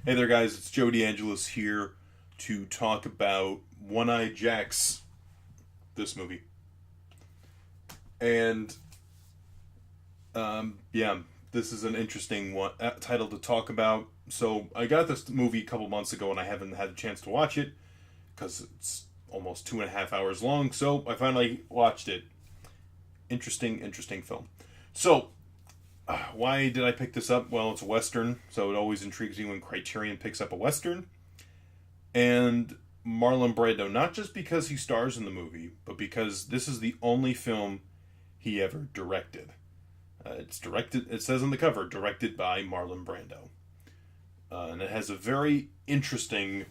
Hey there, guys. It's Joe DeAngelis here to talk about One-Eyed Jacks, this movie. And, yeah, this is an interesting one title to talk about. So, I got this movie a couple months ago and I haven't had a chance to watch it because it's almost 2.5 hours long. So, I finally watched it. Interesting film. So, why did I pick this up? Well, it's a Western, so it always intrigues me when Criterion picks up a Western. And Marlon Brando, not just because he stars in the movie, but because this is the only film he ever directed. It's directed, it says on the cover, directed by Marlon Brando. And it has a very interesting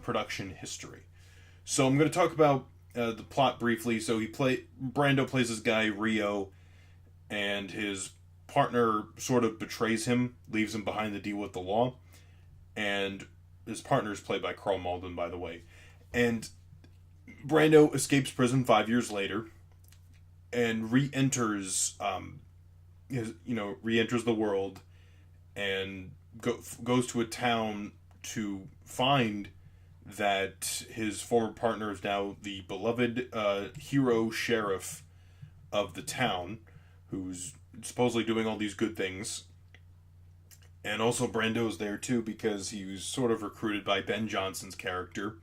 production history. So I'm going to talk about the plot briefly. So Brando plays this guy, Rio, and his partner sort of betrays him, leaves him behind to deal with the law, and his partner is played by Carl Malden, by the way. And Brando escapes prison 5 years later, and re-enters the world, and goes to a town to find that his former partner is now the beloved hero sheriff of the town, who's supposedly doing all these good things. And also Brando's there too because he was sort of recruited by Ben Johnson's character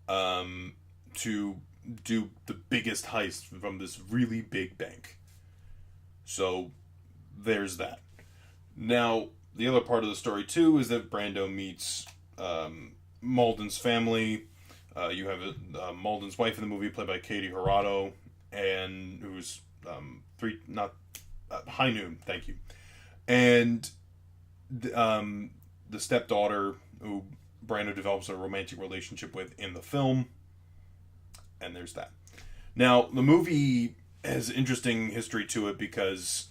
to do the biggest heist from this really big bank. So there's that. Now, the other part of the story too is that Brando meets Malden's family. You have Malden's wife in the movie, played by Katie Hirado, and who's High Noon, thank you. And the stepdaughter, who Brando develops a romantic relationship with in the film. And there's that. Now, the movie has interesting history to it because,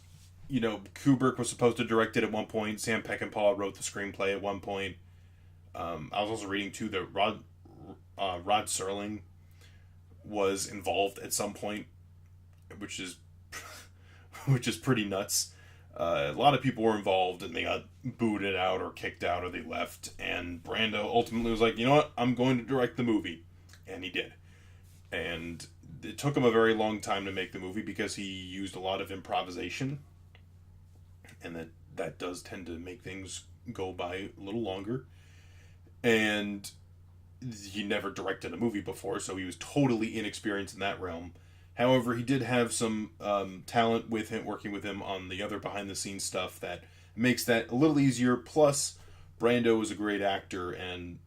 Kubrick was supposed to direct it at one point. Sam Peckinpah wrote the screenplay at one point. I was also reading, too, that Rod Serling was involved at some point, which is pretty nuts. A lot of people were involved and they got booted out or kicked out or they left. And Brando ultimately was like, you know what, I'm going to direct the movie. And he did. And it took him a very long time to make the movie because he used a lot of improvisation. And that does tend to make things go by a little longer. And he never directed a movie before, so he was totally inexperienced in that realm. However, he did have some talent with him, working with him on the other behind-the-scenes stuff that makes that a little easier. Plus, Brando is a great actor, and,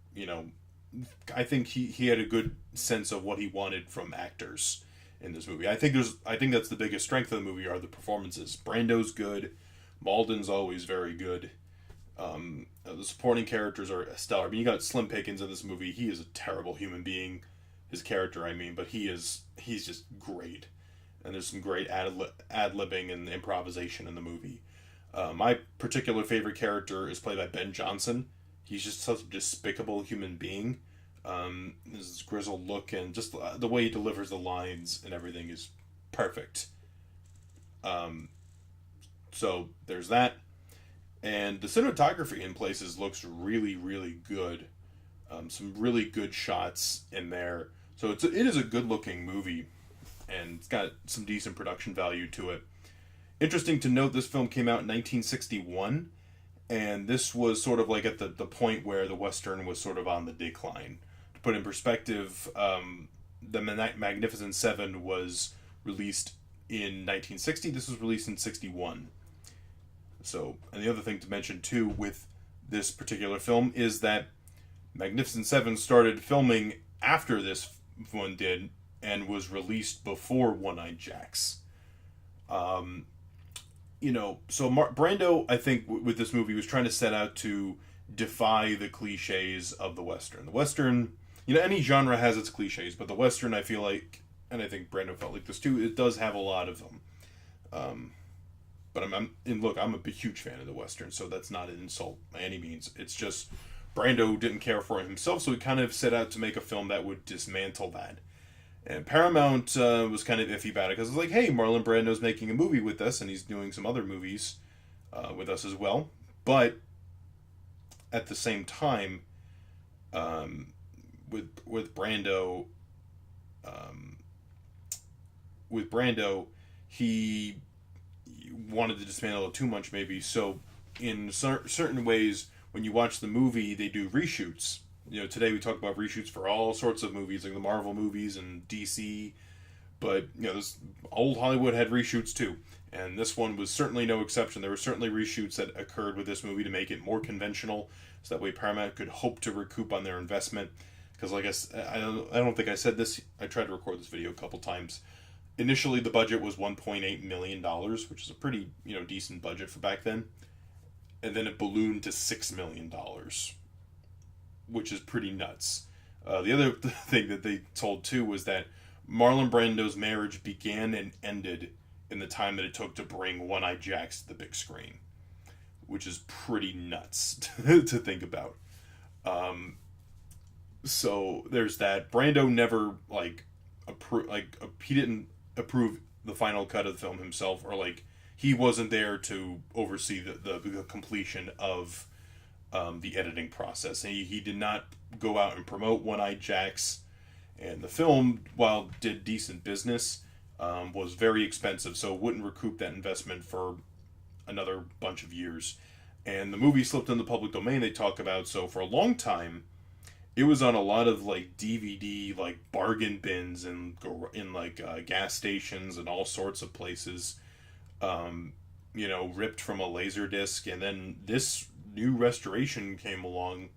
I think he had a good sense of what he wanted from actors in this movie. I think that's the biggest strength of the movie are the performances. Brando's good. Malden's always very good. The supporting characters are stellar. I mean, you got Slim Pickens in this movie. He is a terrible human being. His character, but he's just great. And there's some great ad-libbing and improvisation in the movie. My particular favorite character is played by Ben Johnson. He's just such a despicable human being. His grizzled look and just the way he delivers the lines and everything is perfect. So there's that. And the cinematography in places looks really, really good. Some really good shots in there. So it is a good-looking movie, and it's got some decent production value to it. Interesting to note, this film came out in 1961, and this was sort of like at the point where the Western was sort of on the decline. To put in perspective, the Magnificent Seven was released in 1960. This was released in 61. So, and the other thing to mention, too, with this particular film is that Magnificent Seven started filming after this one did and was released before One-Eyed Jacks. So Brando, I think, with this movie was trying to set out to defy the cliches of the Western. The Western, any genre has its cliches, but the Western, I feel like, and I think Brando felt like this too, it does have a lot of them. But I'm a huge fan of the Western, so that's not an insult by any means. It's just Brando didn't care for it himself, so he kind of set out to make a film that would dismantle that. And Paramount was kind of iffy about it because it's like, hey, Marlon Brando's making a movie with us, and he's doing some other movies with us as well. But at the same time, with Brando, um, he wanted to dismantle it too much, maybe. So, in certain ways, when you watch the movie, they do reshoots. Today we talk about reshoots for all sorts of movies, like the Marvel movies and DC. But this old Hollywood had reshoots too, and this one was certainly no exception. There were certainly reshoots that occurred with this movie to make it more conventional, so that way Paramount could hope to recoup on their investment. Because, like I don't think I said this. I tried to record this video a couple times. Initially, the budget was $1.8 million, which is a pretty decent budget for back then, and then it ballooned to $6 million, which is pretty nuts. The other thing that they told too was that Marlon Brando's marriage began and ended in the time that it took to bring One-Eyed Jacks to the big screen, which is pretty nuts to think about. So there's that. Brando never he didn't approve the final cut of the film himself, or he wasn't there to oversee the completion of the editing process. He did not go out and promote One-Eyed Jacks, and the film, while did decent business, was very expensive, so it wouldn't recoup that investment for another bunch of years. And the movie slipped in the public domain, they talk about. So for a long time, it was on a lot of DVD bargain bins and in gas stations and all sorts of places, ripped from a laser disc. And then this new restoration came along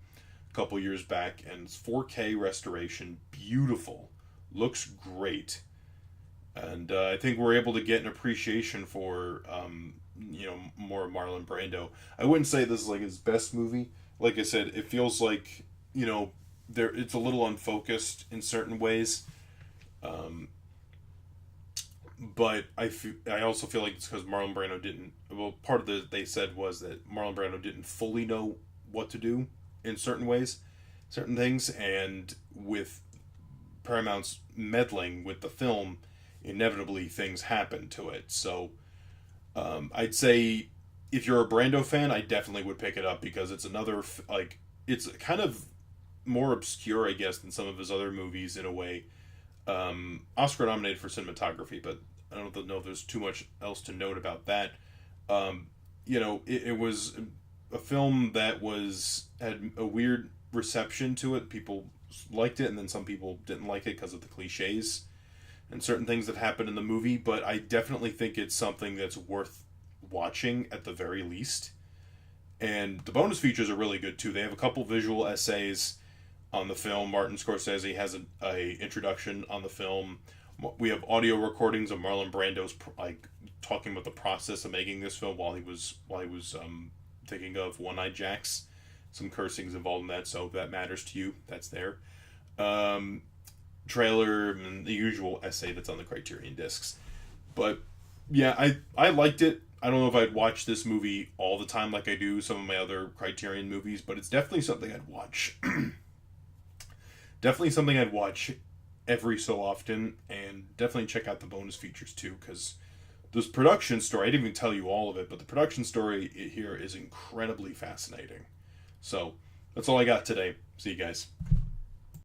a couple years back, and it's 4K restoration, beautiful, looks great. And I think we're able to get an appreciation for more Marlon Brando. I wouldn't say this is his best movie. Like I said, it feels like it's a little unfocused in certain ways, but I also feel like it's because Marlon Brando didn't. Well, part of they said was that Marlon Brando didn't fully know what to do in certain ways, certain things, and with Paramount's meddling with the film, inevitably things happen to it. So I'd say if you're a Brando fan, I definitely would pick it up, because it's another it's kind of more obscure, I guess, than some of his other movies in a way. Oscar nominated for cinematography, but I don't know if there's too much else to note about that. It was a film that had a weird reception to it. People liked it, and then some people didn't like it because of the cliches and certain things that happened in the movie. But I definitely think it's something that's worth watching at the very least. And the bonus features are really good too. They have a couple visual essays on the film. Martin Scorsese has a introduction on the film. We have audio recordings of Marlon Brando's talking about the process of making this film while he was thinking of One-Eyed Jacks. Some cursing's involved in that, so if that matters to you, that's there. Trailer and the usual essay that's on the Criterion discs. But yeah, I liked it. I don't know if I'd watch this movie all the time like I do some of my other Criterion movies, but it's definitely something I'd watch. Definitely something I'd watch every so often, and definitely check out the bonus features too, because this production story, I didn't even tell you all of it, but the production story here is incredibly fascinating. So, that's all I got today. See you guys.